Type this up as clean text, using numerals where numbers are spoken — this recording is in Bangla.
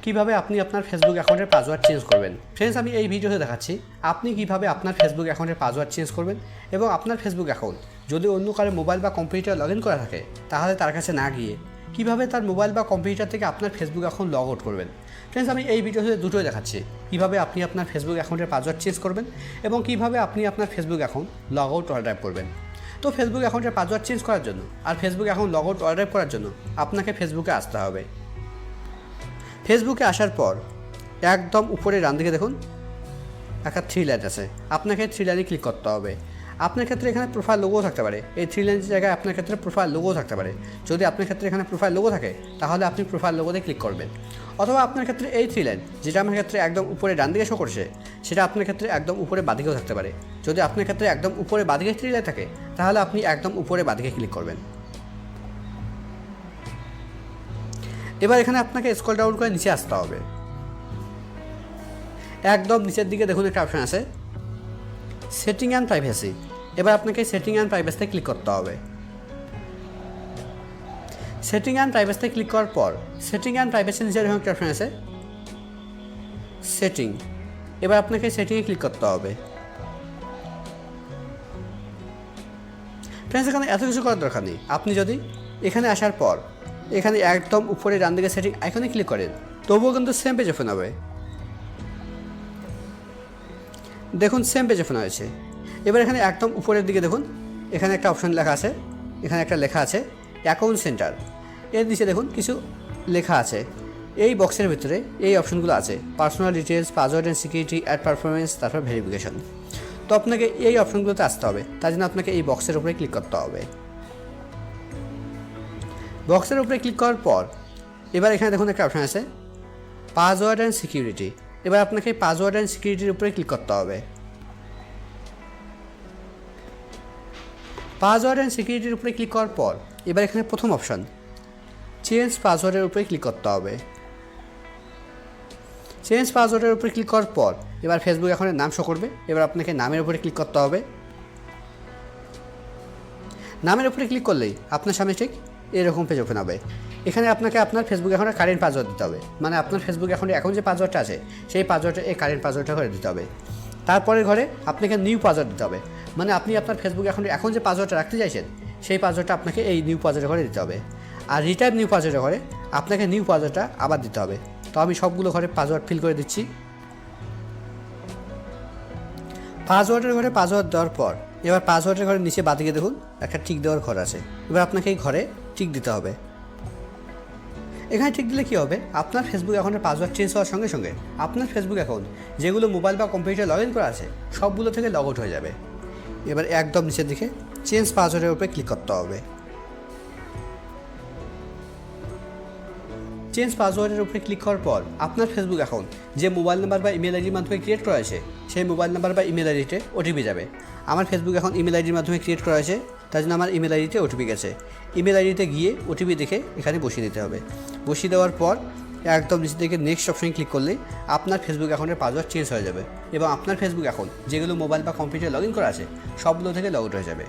কিভাবে আপনি আপনার ফেসবুক অ্যাকাউন্টের পাসওয়ার্ড চেঞ্জ করবেন। ফ্রেন্ডস, আমি এই ভিডিওতে দেখাচ্ছি আপনি কিভাবে আপনার ফেসবুক অ্যাকাউন্টের পাসওয়ার্ড চেঞ্জ করবেন এবং আপনার ফেসবুক অ্যাকাউন্ট যদি অন্য কারো মোবাইল বা কম্পিউটার লগ ইন করা থাকে তাহলে তার কাছে না গিয়ে কিভাবে তার মোবাইল বা কম্পিউটার থেকে আপনার ফেসবুক অ্যাকাউন্ট লগ আউট করবেন। ফ্রেন্ডস, আমি এই ভিডিওতে দুটোই দেখাচ্ছি কিভাবে আপনি আপনার ফেসবুক অ্যাকাউন্টের পাসওয়ার্ড চেঞ্জ করবেন এবং কিভাবে আপনি আপনার Facebook account log out order করবেন। তো ফেসবুক অ্যাকাউন্টের পাসওয়ার্ড চেঞ্জ করার জন্য আর Facebook account log out order করার জন্য আপনাকে ফেসবুকে আসতে হবে। ফেসবুকে আসার পর একদম উপরে ডান দিকে দেখুন একটা থ্রি লাইন আছে, আপনাকে থ্রি লাইনে ক্লিক করতে হবে। আপনার ক্ষেত্রে এখানে প্রোফাইল লোগো থাকতে পারে, এই থ্রি লাইনের জায়গায় আপনার ক্ষেত্রে প্রোফাইল লোগো থাকতে পারে। যদি আপনার ক্ষেত্রে এখানে প্রোফাইল লোগো থাকে তাহলে আপনি প্রোফাইল লোগোতে ক্লিক করবেন, অথবা আপনার ক্ষেত্রে এই থ্রি লাইন যেটা আমার ক্ষেত্রে একদম উপরে ডান দিকে শো করছে সেটা আপনার ক্ষেত্রে একদম উপরে বাঁদিকেও থাকতে পারে। যদি আপনার ক্ষেত্রে একদম উপরে বাঁদিকে থ্রি লাইন থাকে তাহলে আপনি একদম উপরে বাঁদিকে ক্লিক করবেন। এবার এখানে আপনাকে স্ক্রল ডাউন করে নিচে আসতে হবে। একদম নিচের দিকে দেখুন একটা অপশান আছে সেটিং অ্যান্ড প্রাইভেসি। এবার আপনাকে সেটিং অ্যান্ড প্রাইভেসিতে ক্লিক করতে হবে। সেটিং অ্যান্ড প্রাইভেসিতে ক্লিক করার পর সেটিং অ্যান্ড প্রাইভেসির নিচে এরকম একটা অপশান আছে সেটিং। এবার আপনাকে সেটিংয়ে ক্লিক করতে হবে। ফ্রেন্ডস, এখানে এত কিছু করার দরকার নেই। আপনি যদি এখানে আসার পর এখানে একদম উপরে ডান দিকে সেটিং আইকনে ক্লিক করেন তবুও কিন্তু সেম পেজ ওপেন হবে। দেখুন সেম পেজ ওপেন হয়েছে। এবার এখানে একদম উপরের দিকে দেখুন এখানে একটা অপশান লেখা আছে, এখানে একটা লেখা আছে অ্যাকাউন্ট সেন্টার। এর নিচে দেখুন কিছু লেখা আছে, এই বক্সের ভিতরে এই অপশানগুলো আছে personal details, password and security, ad performance, তারপর ভেরিফিকেশন। তো আপনাকে এই অপশানগুলোতে আসতে হবে, তার জন্য আপনাকে এই বক্সের উপরে ক্লিক করতে হবে। বক্সের উপরে ক্লিক করার পর এবার এখানে দেখুন একটা অপশান আছে পাসওয়ার্ড অ্যান্ড সিকিউরিটি। এবার আপনাকে পাসওয়ার্ড অ্যান্ড সিকিউরিটির উপরে ক্লিক করতে হবে। পাসওয়ার্ড অ্যান্ড সিকিউরিটির উপরে ক্লিক করার পর এবার এখানে প্রথম অপশান চেঞ্জ পাসওয়ার্ডের উপরে ক্লিক করতে হবে। চেঞ্জ পাসওয়ার্ডের উপরে ক্লিক করার পর এবার ফেসবুক অ্যাকাউন্টের নাম শো করবে। এবার আপনাকে নামের উপরে ক্লিক করতে হবে। নামের উপরে ক্লিক করলেই আপনার সামনে ঠিক এরকম পেজ ওপেন হবে। এখানে আপনাকে আপনার ফেসবুক অ্যাকাউন্টের কারেন্ট পাসওয়ার্ড দিতে হবে, মানে আপনার ফেসবুক অ্যাকাউন্টে এখন যে পাসওয়ার্ডটা আছে সেই পাসওয়ার্ডটা এই কারেন্ট পাসওয়ার্ডটা করে দিতে হবে। তারপরের ঘরে আপনাকে নিউ পাসওয়ার্ড দিতে হবে, মানে আপনি আপনার ফেসবুক অ্যাকাউন্টে এখন যে পাসওয়ার্ডটা রাখতে চাইছেন সেই পাসওয়ার্ডটা আপনাকে এই নিউ পাসওয়ার্ডের ঘরে দিতে হবে। আর রিটাইপ নিউ পাসওয়ার্ডের ঘরে আপনাকে নিউ পাসওয়ার্ডটা আবার দিতে হবে। তো আমি সবগুলো ঘরে পাসওয়ার্ড ফিল করে দিচ্ছি। পাসওয়ার্ডের ঘরে পাসওয়ার্ড দেওয়ার পর এবার পাসওয়ার্ডের ঘরের নিচে বাঁদিকে দেখুন একটা টিক দেওয়ার ঘর আছে। এবার আপনাকে এই ঘরে টিক দিতে হবে। এখানে টিক দিলে কী হবে, আপনার ফেসবুক অ্যাকাউন্টের পাসওয়ার্ড চেঞ্জ হওয়ার সঙ্গে সঙ্গে আপনার ফেসবুক অ্যাকাউন্ট যেগুলো মোবাইল বা কম্পিউটার লগ ইন করা আছে সবগুলো থেকে লগ আউট হয়ে যাবে। এবার একদম নিচের দিকে চেঞ্জ পাসওয়ার্ডের উপরে ক্লিক করতে হবে। চেঞ্জ পাসওয়ার্ডের উপরে ক্লিক করার পর আপনার ফেসবুক অ্যাকাউন্ট যে মোবাইল নাম্বার বা ইমেল আইডির মাধ্যমে ক্রিয়েট করা হয়েছে সেই মোবাইল নাম্বার বা ইমেল আইডিতে ওটিপি যাবে। আমার ফেসবুক অ্যাকাউন্ট ইমেল আইডির মাধ্যমে ক্রিয়েট করা হয়েছে, তার জন্য আমার ইমেল আইডিতে ওটিপি গেছে। ইমেল আইডিতে গিয়ে ওটিপি দেখে এখানে বসিয়ে দিতে হবে। বসিয়ে দেওয়ার পর একদম নিচে থেকে নেক্সট অপশানে ক্লিক করলেই আপনার ফেসবুক অ্যাকাউন্টের পাসওয়ার্ড চেঞ্জ হয়ে যাবে এবং আপনার ফেসবুক অ্যাকাউন্ট যেগুলো মোবাইল বা কম্পিউটার লগ ইন করা আছে সবগুলো থেকে লগ আউট হয়ে যাবে।